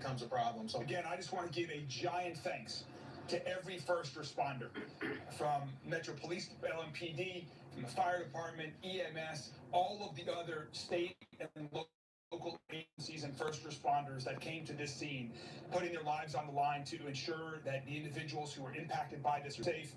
becomes a problem. So again, I just want to give a giant thanks to every first responder, from Metro Police, LMPD, from the fire department, EMS, all of the other state and local agencies and first responders that came to this scene, putting their lives on the line to ensure that the individuals who were impacted by this are safe.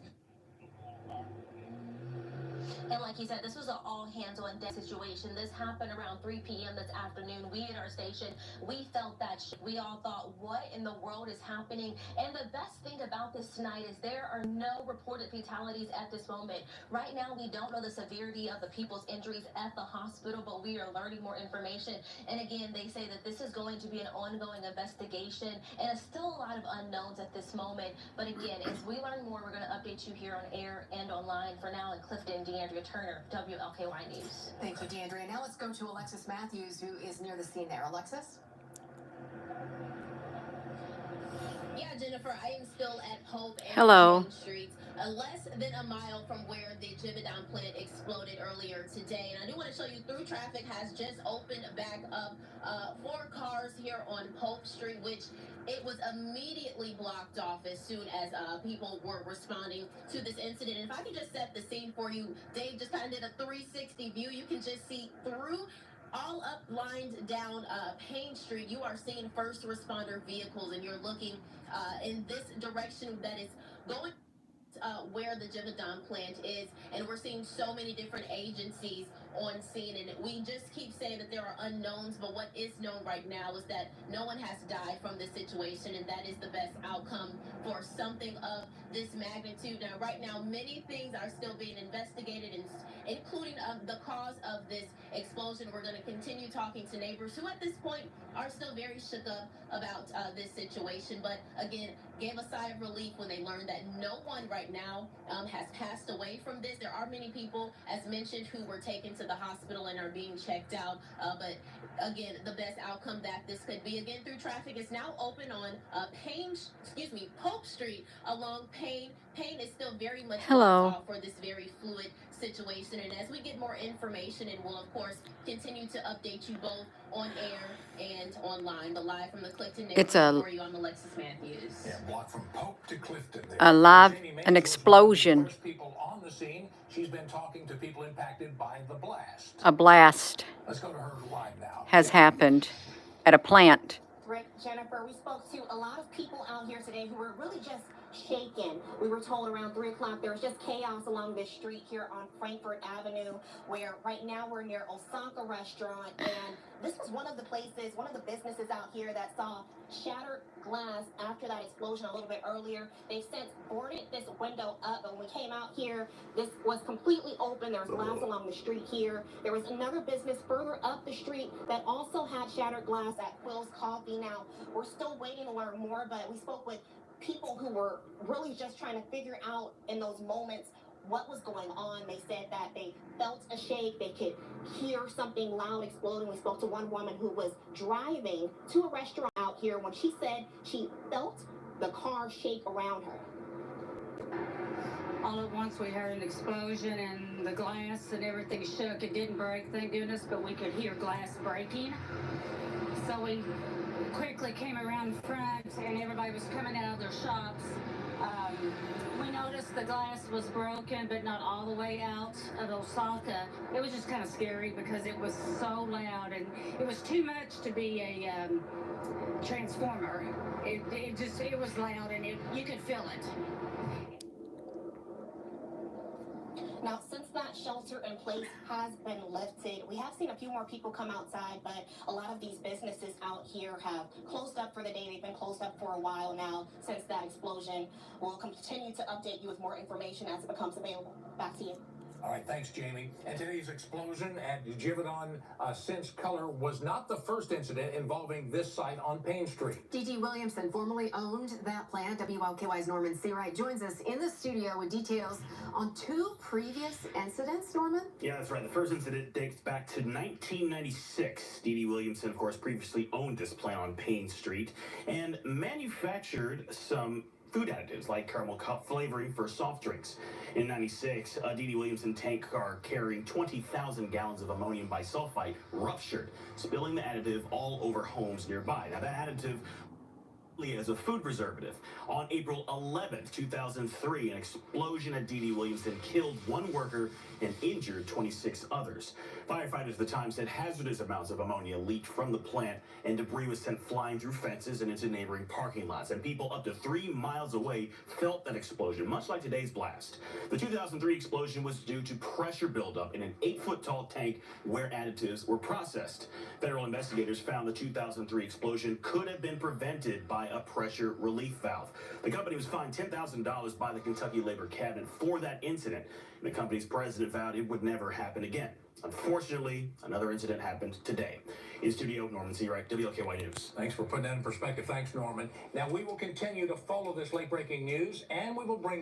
And like he said, this was an all-hands-on-deck situation. This happened around 3 p.m. this afternoon. We at our station, we felt that we all thought, what in the world is happening? And the best thing about this tonight is there are no reported fatalities at this moment. Right now, we don't know the severity of the people's injuries at the hospital, but we are learning more information. And again, they say that this is going to be an ongoing investigation, and it's still a lot of unknowns at this moment. But again, as we learn more, we're going to update you here on air and online. For now, in Clifton, D'Andrea Turner, WLKY News. Thank you, D'Andrea. Now let's go to Alexis Matthews, who is near the scene there. Alexis? Yeah, Jennifer, I am still at Pope and Hello. Main Streets, less than a mile from where the Givaudan plant exploded earlier today. And I do want to show you through traffic has just opened back up. 4 cars here on Pope Street, which it was immediately blocked off as soon as people were responding to this incident. And if I could just set the scene for you, Dave just kind of did a 360 view. You can just see through all up lined down Payne Street, you are seeing first responder vehicles, and you're looking in this direction that is going where the Givaudan plant is, and we're seeing so many different agencies on scene, and we just keep saying that there are unknowns, but what is known right now is that no one has died from this situation, and that is the best outcome for something of this magnitude. Now, right now, many things are still being investigated, including the cause of this explosion. We're going to continue talking to neighbors who at this point are still very shook up about this situation, but again, gave a sigh of relief when they learned that no one right now has passed away from this. There are many people, as mentioned, who were taken to the hospital and are being checked out, but again, the best outcome that this could be. Again, through traffic is now open on Pope Street along Payne. Payne is still very much blocked off for this very fluid situation, and as we get more information, and we'll of course continue to update you both on air and online. But live from the Clifton neighborhood for you, I'm Alexis Matthews. Yeah, block from Pope to Clifton. An explosion. First people on the scene. She's been talking to people impacted by the blast. A blast Let's go to her live now. has happened at a plant. Rick, Jennifer, we spoke to a lot of people out here today who were really just shaken. We were told around 3 o'clock there was just chaos along this street here on Frankfort Avenue, where right now we're near Osaka Restaurant, and this was one of the places, one of the businesses out here that saw shattered glass after that explosion a little bit earlier. They've since boarded this window up, but when we came out here, this was completely open. There was glass along the street here. There was another business further up the street that also had shattered glass at Quill's Coffee. Now, we're still waiting to learn more, but we spoke with people who were really just trying to figure out in those moments what was going on. They said that they felt a shake. They could hear something loud exploding. We spoke to one woman who was driving to a restaurant out here when she said she felt the car shake around her. All at once we heard an explosion and the glass and everything shook. It didn't break, thank goodness, but we could hear glass breaking. So we quickly came around front and everybody was coming out of their shops. We noticed the glass was broken, but not all the way out of Osaka. It was just kind of scary because it was so loud and it was too much to be a transformer. It was loud and you could feel it. Now, since that shelter in place has been lifted, we have seen a few more people come outside, but a lot of these businesses out here have closed up for the day. They've been closed up for a while now since that explosion. We'll continue to update you with more information as it becomes available. Back to you. All right, thanks, Jamie. And today's explosion at Givaudan Cinch Color was not the first incident involving this site on Payne Street. D.G. Williamson formerly owned that plant. WLKY's Norman Seawright joins us in the studio with details on 2 previous incidents, Norman? Yeah, that's right. The first incident dates back to 1996. D.D. Williamson, of course, previously owned this plant on Payne Street and manufactured some food additives like caramel cup flavoring for soft drinks. In 96, a D.D. Williamson tank car carrying 20,000 gallons of ammonium bisulfite ruptured, spilling the additive all over homes nearby. Now, that additive as a food preservative. On April 11th, 2003, an explosion at D.D. Williamson killed one worker and injured 26 others. Firefighters at the time said hazardous amounts of ammonia leaked from the plant and debris was sent flying through fences and into neighboring parking lots. And people up to 3 miles away felt that explosion, much like today's blast. The 2003 explosion was due to pressure buildup in an 8-foot-tall tank where additives were processed. Federal investigators found the 2003 explosion could have been prevented by a pressure relief valve. The company was fined $10,000 by the Kentucky Labor Cabinet for that incident. And the company's president vowed it would never happen again. Unfortunately, another incident happened today. In studio, Norman Seawright, WLKY News. Thanks for putting that in perspective. Thanks, Norman. Now, we will continue to follow this late-breaking news, and we will bring